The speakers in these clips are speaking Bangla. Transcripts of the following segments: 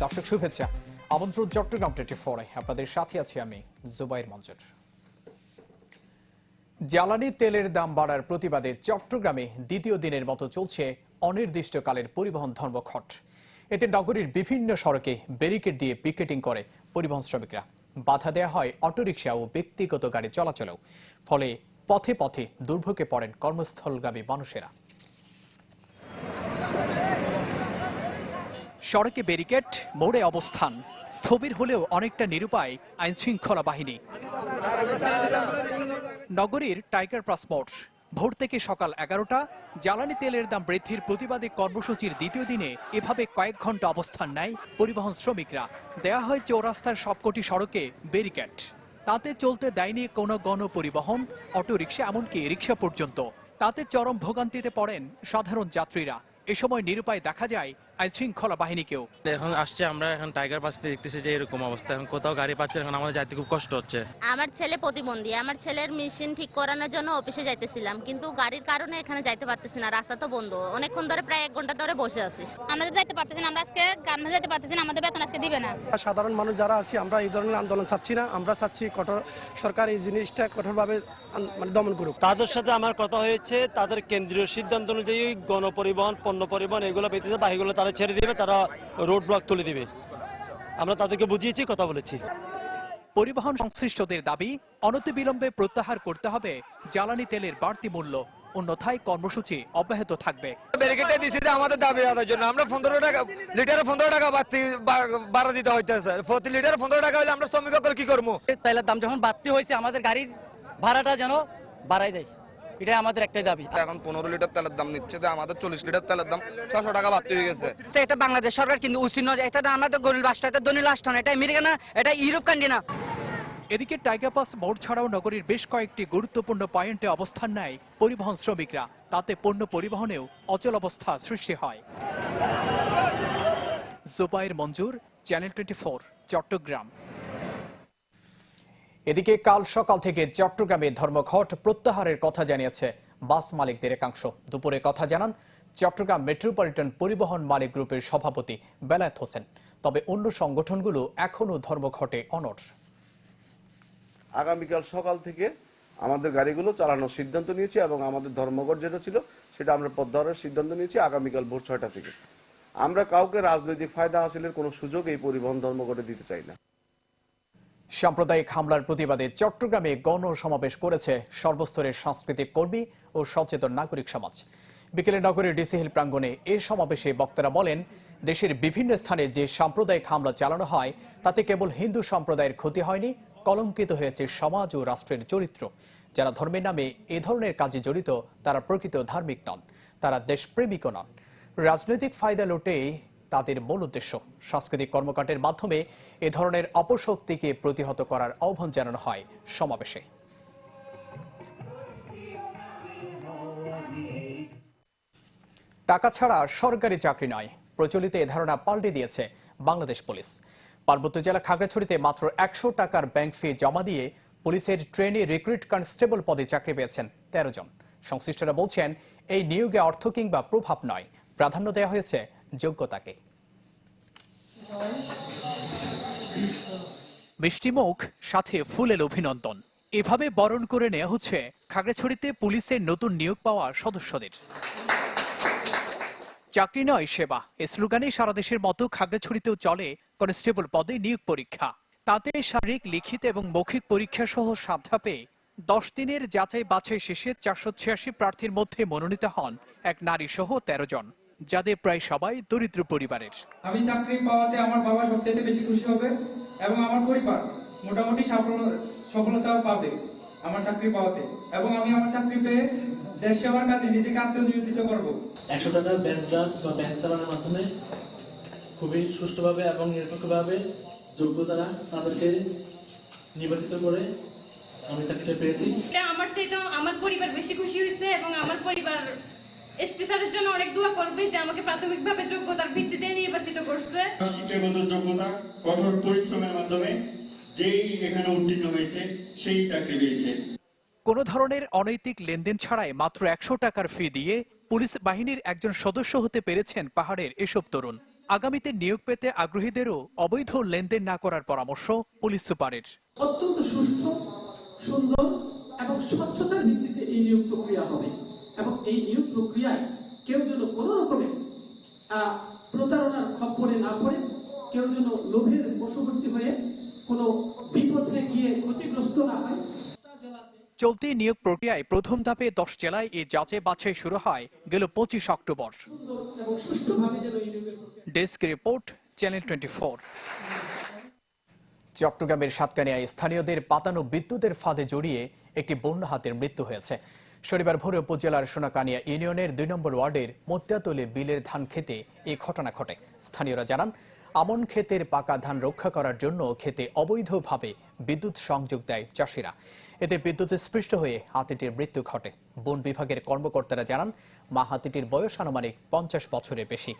দর্শক শুভেচ্ছা। আমন্ত্রণ চট্টগ্রাম 24 আপনাদের সাথে আছি আমি জুবাইর মঞ্জুর। জ্বালানি তেলের দাম বাড়ার প্রতিবাদে চট্টগ্রামে দ্বিতীয় দিনের মতো চলছে অনির্দিষ্টকালের পরিবহন ধর্মঘট। এতে নগরীর বিভিন্ন সড়কে ব্যারিকেড দিয়ে পিকেটিং করে পরিবহন শ্রমিকরা। বাধা দেওয়া হয় অটোরিকশা ও ব্যক্তিগত গাড়ি চলাচলেও। ফলে পথে পথে দুর্ভোগে পড়েন কর্মস্থলগামী মানুষেরা। সড়কে ব্যারিকেড, মোড়ে অবস্থান স্থবির হলেও অনেকটা নিরুপায় আইনশৃঙ্খলা বাহিনী। নগরীর টাইগার প্লাস মোড় ভোর থেকে সকাল 11টা জ্বালানি তেলের দাম বৃদ্ধির প্রতিবাদে কর্মসূচির দ্বিতীয় দিনে এভাবে কয়েক ঘন্টা অবস্থান নেয় পরিবহন শ্রমিকরা। দেয়া হয় চৌরাস্তার সবকটি সড়কে ব্যারিকেড। তাতে চলতে দেয়নি কোনো গণপরিবহন, অটোরিকশা এমনকি রিকশা পর্যন্ত। তাতে চরম ভোগান্তিতে পড়েন সাধারণ যাত্রীরা। এ সময় নিরুপায় দেখা যায় আইনশৃঙ্খলা বাহিনীকেও। এখন আসছে আমরা এখন টাইগার পাশে দেখতেছি যে এরকম অবস্থা, এখন কোথাও গাড়ি পাচ্ছে, এখন আমাদের যাইতে খুব কষ্ট হচ্ছে। আমার ছেলে প্রতিবন্ধী, আমার ছেলের মেশিন ঠিক করানোর জন্য অফিসে যাইতেছিলাম, কিন্তু গাড়ির কারণে এখানে যাইতে পারতেছি না। রাস্তা তো বন্ধ, অনেকক্ষণ ধরে প্রায় 1 ঘন্টা ধরে বসে আছি। আমরা যাইতে পারতেছি না, আমরা আজকে গার্মেন্টস যেতে পারতেছি না, আমাদের বেতন আজকে দিবে না। সাধারণ মানুষ যারা আছি আমরা এই ধরনের আন্দোলন চাচ্ছি না। আমরা চাচ্ছি কঠোর সরকার এই জিনিসটা কঠোরভাবে দমন করুক। তাদের সাথে আমার কথা হয়েছে, তাদের কেন্দ্রীয় সিদ্ধান্ত অনুযায়ী গণপরিবহন, পণ্য পরিবহন এগুলো ব্যতীত বাকিগুলো তারা ছেড়ে দিবে, তারা রোড ব্লক তুলে দিবে। আমরা তাদেরকে বুঝিয়েছি, কথা বলেছি। পরিবহন সংশ্লিষ্টদের দাবি অনতিবিলম্বে প্রত্যাহার করতে হবে জ্বালানি তেলের বাড়তি মূল্য, অন্যথায় কর্মসূচি অব্যাহত থাকবে। ব্যারিকেডে দিছি যে আমাদের দাবি আদায়ের জন্য। আমরা 15 টাকা লিটারে 15 টাকা বাড়া দিতে হইতেছে। প্রতি লিটারে 15 টাকা হলে আমরা শ্রমিক কি করবো? তেলের দাম যখন বাড়তি হয়েছে, আমাদের গাড়ির ভাড়াটা যেন বাড়াই দেয়, এটাই আমাদের একটাই দাবি। এখন 15 লিটার তেলের দাম নিচ্ছে, যে আমাদের 40 লিটার তেলের দাম 600 টাকা বাড়তি হয়ে গেছে। এটা বাংলাদেশ সরকার কিন্তু উচিত নয়, এটা আমাদের গরিব রাষ্ট্র, এটা ধনী রাষ্ট্র না, এটা আমেরিকা না, এটা ইউরোপ কান্ট্রি না। এদিকে টাইগার পাস মোড় ছাড়াও নগরীর বেশ কয়েকটি গুরুত্বপূর্ণ পয়েন্টে অবস্থান নেয় পরিবহন শ্রমিকরা। তাতে পণ্য পরিবহনেও অচল অবস্থা সৃষ্টি হয়। জুবাইর মঞ্জুর, চ্যানেল 24, চট্টগ্রাম। এদিকে কাল সকাল থেকে চট্টগ্রামে ধর্মঘট প্রত্যাহারের কথা জানিয়েছে বাস মালিকদের একাংশ। দুপুরে কথা জানান চট্টগ্রাম মেট্রোপলিটন পরিবহন মালিক গ্রুপের সভাপতি বেলায়েত হোসেন। তবে অন্য সংগঠনগুলো এখনও ধর্মঘটে অনড়। আগামীকাল সকাল থেকে আমাদের গাড়িগুলো চালানোর সিদ্ধান্ত নিয়েছি এবং আমাদের ধর্মঘট যেটা ছিল সেটা আমরা প্রত্যাহারের সিদ্ধান্ত নিয়েছি আগামীকাল ভোর 6টা থেকে। আমরা কাউকে রাজনৈতিক ফায়দা হাসিলের কোনো সুযোগ এই পরিবহন ধর্মঘটে দিতে চাই না। সাম্প্রদায়িক হামলার প্রতিবাদে চট্টগ্রামে গণসমাবেশ করেছে সর্বস্তরের সাংস্কৃতিক কর্মী ও সচেতন নাগরিক সমাজ। বিকেলে নগরের ডিসি হিল প্রাঙ্গণে এ সমাবেশে বক্তারা বলেন, দেশের বিভিন্ন স্থানে যে সাম্প্রদায়িক হামলা চালানো হয় তাতে কেবল হিন্দু সম্প্রদায়ের ক্ষতি হয়নি, কলঙ্কিত হয়েছে সমাজ ও রাষ্ট্রের চরিত্র। যারা ধর্মের নামে এ ধরনের কাজে জড়িত তারা প্রকৃত ধার্মিক নন, তারা দেশপ্রেমিকও নন। রাজনৈতিক ফায়দা লোটেই তাদের মূল উদ্দেশ্য। সাংস্কৃতিক কর্মকাণ্ডের মাধ্যমে এ ধরনের অপশক্তিকে প্রতিহত করার আহ্বান জানানো হয় সমাবেশে। টাকা ছাড়া সরকারি চাকরি নয়, প্রচলিত এ ধারণা পাল্টে দিয়েছে বাংলাদেশ পুলিশ। পার্বত্য জেলা খাগড়াছড়িতে মাত্র 100 টাকার ব্যাংক ফি জমা দিয়ে পুলিশের ট্রেনি রিক্রুট কনস্টেবল পদে চাকরি পেয়েছেন 13 জন। সংশ্লিষ্টরা বলছেন, এই নিয়োগে অর্থ কিংবা প্রভাব নয়, প্রাধান্য দেওয়া হয়েছে যোগ্যতাকে। মিষ্টিমুখ সাথে ফুলেল অভিনন্দন, এভাবে বরণ করে নেওয়া হচ্ছে খাগড়াছড়িতে পুলিশের নতুন নিয়োগ পাওয়া সদস্যদের। চাকরি নয় সেবা, এ স্লোগানে সারা দেশের মতো খাগড়াছড়িতেও চলে কনস্টেবল পদে নিয়োগ পরীক্ষা। তাতে শারীরিক, লিখিত এবং মৌখিক পরীক্ষা সহ 7 ধাপে 10 দিনের যাচাই বাছাই শেষে 486 প্রার্থীর মধ্যে মনোনীত হন এক নারী সহ 13 জন, যাদের প্রায় সবাই দরিদ্র পরিবারের। আমি চাকরি পাওয়াতে আমার বাবা সবচেয়ে বেশি খুশি হবে এবং আমার পরিবার মোটামুটি সফলতা পাবে আমার চাকরি পাওয়াতে, এবং আমি আমার চাকরি পেয়ে দেশ সেবার কাজে নিজেকে আত্মনিয়োজিত করব। 100 টাকার ব্যাংক ড্রাফট বা ব্যাংক চালানোর মাধ্যমে খুবই সুষ্ঠুভাবে এবং নিরপেক্ষভাবে যোগ্যতারা তাদেরকে নির্বাচিত করে আমি চাকরিটা পেয়েছি। আমার চাইতে আমার পরিবার বেশি খুশি হয়েছে এবং আমার পরিবার স্পেশালের জন্য অনেক দোয়া করবে যে আমাকে প্রাথমিকভাবে যোগ্যতার ভিত্তিতে নির্বাচিত করছে। শিক্ষাগত যোগ্যতা, কঠোর পরিশ্রমের মাধ্যমে যেই এখানে উত্তীর্ণ হয়েছে সেই চাকরি পেয়েছে। কোনো ধরনের অনৈতিক লেনদেন ছাড়াই মাত্র 100 টাকার ফি দিয়ে পুলিশ বাহিনীর একজন সদস্য হতে পেরেছেন পাহাড়ের এসব তরুণ। আগামীতে নিয়োগ পেতে আগ্রহীদেরও অবৈধ লেনদেন না করার পরামর্শ পুলিশ সুপারের। অত্যন্ত সুষ্ঠু, সুন্দর এবং স্বচ্ছতার ভিত্তিতে এই নিয়োগ প্রক্রিয়া হবে এবং এই নিয়োগ প্রক্রিয়ায় কেউ যেন কোনো রকমের প্রতারণার খপ্পরে না পড়ে, কেউ যেন লোভের বশবর্তী হয়ে কোনো বিপদে গিয়ে ক্ষতিগ্রস্ত না হয়। চলতি নিয়োগ প্রক্রিয়ায় প্রথম ধাপে 10 জেলায় এই যাচাই বাছাই শুরু হয় গেল 25 অক্টোবর। Desk report, channel 24। চট্টগ্রামের সাতকানিয়ায় স্থানীয়দের পাতানো বিদ্যুতের ফাঁদে জড়িয়ে একটি বন্য হাতির মৃত্যু হয়েছে। শনিবার ভোরে উপজেলার সোনাকানিয়া ইউনিয়নের 2 নম্বর ওয়ার্ডের মতিয়াতলী বিলের ধান খেতে এই ঘটনা ঘটে। স্থানীয়রা জানান, আমন ক্ষেতের পাকা ধান রক্ষা করার জন্য ক্ষেতে অবৈধভাবে বিদ্যুৎ সংযোগ দেয় চাষিরা। এতে বিদ্যুৎ স্পৃষ্ট হয়ে হাতিটির মৃত্যু ঘটে। বন বিভাগের কর্মকর্তারা জানান, মা হাতিটির বয়স আনুমানিক 50 বছরের বেশি।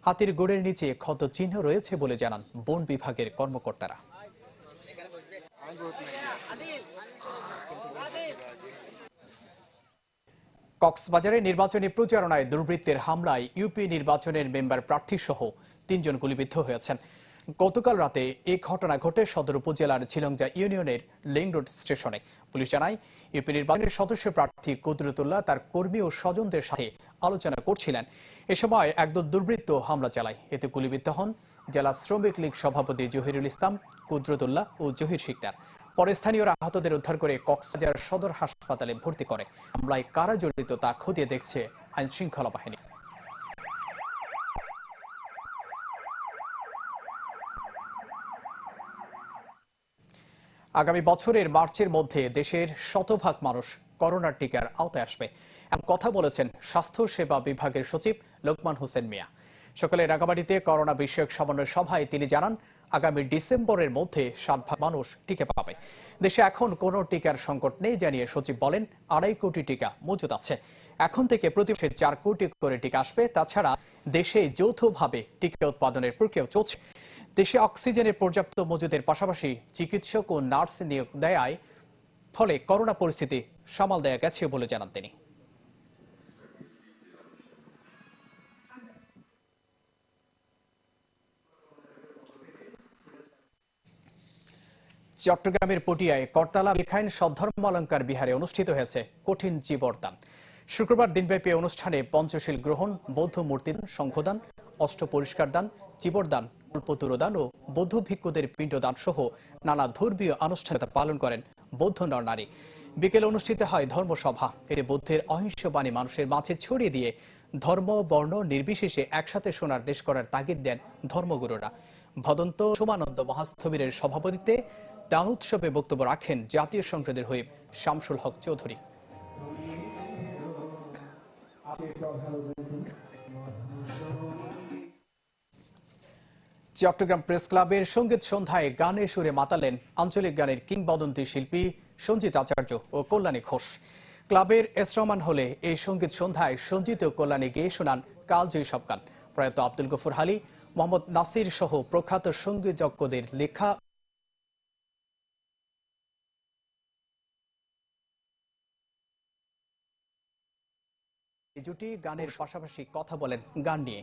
হাতির গোড়ের নিচে ক্ষত চিহ্ন রয়েছে বলে জানান বন বিভাগের কর্মকর্তারা। কক্সবাজারে নির্বাচনী প্রচারণায় দুর্বৃত্তের হামলায় ইউপি নির্বাচনের মেম্বার প্রার্থী সহ 3 জন গুলিবিদ্ধ হয়েছেন। গতকাল রাতে এই ঘটনা ঘটে সদর উপজেলার ঝিলংজা ইউনিয়নের লিং রোড স্টেশনে। পুলিশ জানায়, ইউপি নির্বাচনের সদস্য প্রার্থী কুদরতুল্লাহ তার কর্মী ও স্বজনদের সাথে আলোচনা করছিলেন। এ সময় একদল দুর্বৃত্ত হামলা চালায়। এতে গুলিবিদ্ধ হন জেলা শ্রমিক লীগ সভাপতি জহিরুল ইসলাম, কুদরতুল্লাহ ও জহির শিকদার। পরে স্থানীয়রা আহতদের উদ্ধার করে কক্সবাজার সদর হাসপাতালে ভর্তি করে। হামলায় কারা জড়িত তা খতিয়ে দেখছে আইন শৃঙ্খলা বাহিনী। আগামী বছরের মার্চের মধ্যে দেশের 100% মানুষ করোনার টিকার আওতায় আসবে এমন কথা বলেছেন স্বাস্থ্য সেবা বিভাগের সচিব লোকমান হোসেন মিয়া। সকালে রাঙামাটিতে করোনা বিষয়ক সমন্বয় সভায় তিনি জানান, আগামী ডিসেম্বরের মধ্যে 60% মানুষ টিকা পাবে। দেশে এখন কোনো টিকার সংকট নেই জানিয়ে সচিব বলেন, 2.5 কোটি টিকা মজুদ আছে। এখন থেকে প্রতি মাসে 4 কোটি করে টিকা আসবে। তাছাড়া দেশে যৌথভাবে টিকা উৎপাদনের প্রক্রিয়া চলছে। দেশে অক্সিজেনের পর্যাপ্ত মজুদের পাশাপাশি চিকিৎসক ও নার্স নিয়োগ দেয়ায় ফলে করোনা পরিস্থিতি সামাল দেয়া গেছে বলে জানান তিনি। চট্টগ্রামের পটিয়ায় করতলা বিখাইন সদ্ধর্মালঙ্কার বিহারে অনুষ্ঠিত হয়েছে কঠিন জীবরদান। শুক্রবার দিনব্যাপী অনুষ্ঠানে পঞ্চশীল গ্রহণ, বৌদ্ধ মূর্তিদান, শঙ্খদান, অষ্ট পরিষ্কার দান, জীবরদান, কল্পতরুদান ও বৌদ্ধ ভিক্ষুদের পিণ্ডদান সহ নানা ধর্মীয় আনুষ্ঠানিকতা পালন করেন বৌদ্ধ নরনারী। বিকেলে অনুষ্ঠিত হয় ধর্মসভা। এতে বুদ্ধের অহিংস বাণী মানুষের মাঝে ছড়িয়ে দিয়ে ধর্ম বর্ণ নির্বিশেষে একসাথে সোনার দেশ করার তাগিদ দেন ধর্মগুরুরা। ভদন্ত সোমানন্দ মহাস্থবিরের সভাপতিত্বে দান উৎসবে বক্তব্য রাখেন জাতীয় সংসদের হুইপ শামসুল হক চৌধুরী। চট্টগ্রাম প্রেস ক্লাবের সঙ্গীত সন্ধ্যায় গানের সুরে মাতালেন আঞ্চলিক গানের কিংবদন্তি শিল্পী সঞ্জিত আচার্য ও কল্যাণী ঘোষ। ক্লাবের এসরমান হলে এই সঙ্গীত সন্ধ্যায় সঞ্জিত ও কল্যাণী গেয়ে শোনান কালজয়ী সব গান। প্রয়াত আব্দুল গফুর হালি, মোহাম্মদ নাসির সহ প্রখ্যাত সঙ্গীতজ্ঞদের লেখা জুটি গানের পাশাপাশি কথা বলেন গান নিয়ে।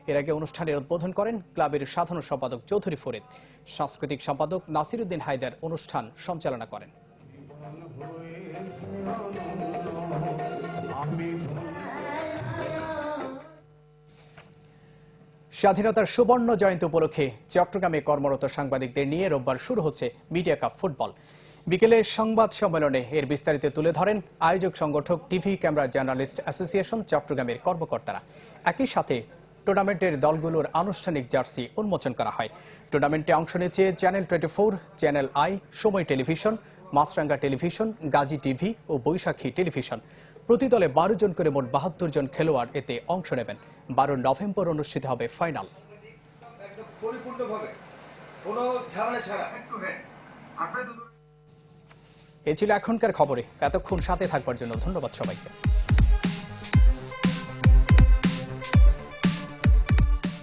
এর আগে অনুষ্ঠানের উদ্বোধন করেন ক্লাবের সাধারণ সম্পাদক চৌধুরী ফরিদ। সাংস্কৃতিক সম্পাদক নাসিরউদ্দিন হায়দার অনুষ্ঠান সঞ্চালনা করেন। স্বাধীনতার সুবর্ণ জয়ন্তী উপলক্ষে চট্টগ্রামে কর্মরত সাংবাদিকদের নিয়ে রোববার শুরু হচ্ছে মিডিয়া কাপ ফুটবল। বিকেলে সংবাদ সম্মেলনে এর বিস্তারিত তুলে ধরেন আয়োজক সংগঠক টিভি ক্যামেরা জার্নালিস্ট অ্যাসোসিয়েশন চট্টগ্রামের কর্মকর্তারা। একই সাথে টুর্নামেন্টের দলগুলোর আনুষ্ঠানিক জার্সি উন্মোচন করা হয়। টুর্নামেন্টে অংশ নিয়েছে চ্যানেল 24, চ্যানেল আই, সময় টেলিভিশন, মাছরাঙ্গা টেলিভিশন, গাজী টিভি ও বৈশাখী টেলিভিশন। প্রতি দলে 12 জন করে মোট 72 জন খেলোয়াড় এতে অংশ নেবেন। 12 নভেম্বর অনুষ্ঠিত হবে ফাইনাল। এ ছিল এখনকার খবরে। এতক্ষণ সাথে থাকবার জন্য ধন্যবাদ সবাইকে।